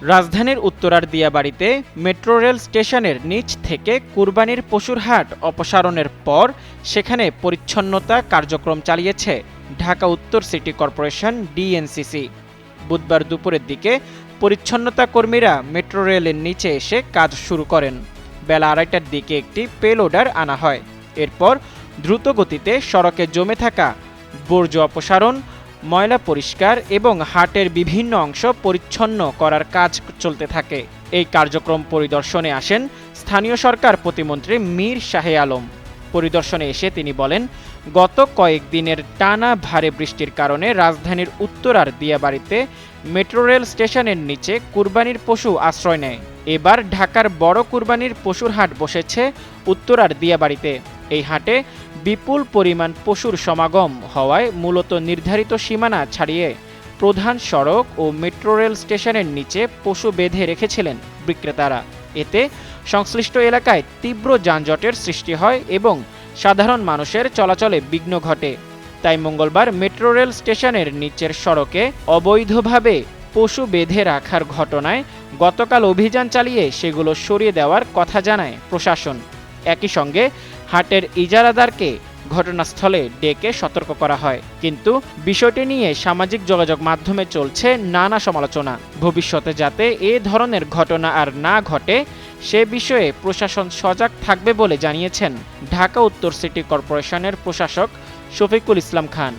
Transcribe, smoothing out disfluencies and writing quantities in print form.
রাজধানীর উত্তরার দিয়াবাড়িতে metro rail স্টেশনের নিচ থেকে কুরবানির পশুর হাট অপসারণের পর সেখানে পরিচ্ছন্নতা কার্যক্রম চালিয়েছে ঢাকা উত্তর সিটি কর্পোরেশন ডিএনসিসি। বুধবার দুপুরের দিকে পরিচ্ছন্নতা কর্মীরা মেট্রো রেলের নিচে এসে কাজ শুরু করেন। বেলা 2:30টার দিকে একটি পেলোডার আনা হয়। এরপর দ্রুত গতিতে সড়কে জমে থাকা বর্জ্য অপসারণ, ময়লা পরিষ্কার এবং হাটের বিভিন্ন অংশ পরিচ্ছন্ন করার কাজ চলতে থাকে। এই কার্যক্রম পরিদর্শনে আসেন স্থানীয় সরকার প্রতিমন্ত্রী মীর শাহে আলম। পরিদর্শনে এসে তিনি বলেন, গত কয়েকদিনের টানা ভারী বৃষ্টির কারণে রাজধানীর উত্তরার দিয়াবাড়িতে মেট্রো রেল স্টেশনের নিচে কুরবানির পশু আশ্রয় নেয়। এবার ঢাকার বড় কুরবানির পশুর হাট বসেছে উত্তরার দিয়াবাড়িতে। এই হাটে বিপুল পরিমাণ পশুর সমাগম হওয়ায় মূলত নির্ধারিত সীমানা ছাড়িয়ে প্রধান সড়ক ও মেট্রো রেল স্টেশনের নিচে পশু বেঁধে রেখেছিলেন বিক্রেতারা। এতে সংশ্লিষ্ট এলাকায় তীব্র যানজটের সৃষ্টি হয় এবং সাধারণ মানুষের চলাচলে বিঘ্ন ঘটে। তাই মঙ্গলবার মেট্রো রেল স্টেশনের নিচের সড়কে অবৈধভাবে পশু বেঁধে রাখার ঘটনায় গতকাল অভিযান চালিয়ে সেগুলো সরিয়ে দেওয়ার কথা জানায় প্রশাসন। একই সঙ্গে হাটের ইজারাদারকে ঘটনাস্থলে ডেকে সতর্ক করা হয়। কিন্তু বিষয়টি নিয়ে সামাজিক যোগাযোগ মাধ্যমে চলছে নানা সমালোচনা। ভবিষ্যতে যাতে এ ধরনের ঘটনা আর না ঘটে সে বিষয়ে প্রশাসন সজাগ থাকবে বলে জানিয়েছেন ঢাকা উত্তর সিটি কর্পোরেশনের প্রশাসক শফিকুল ইসলাম খান।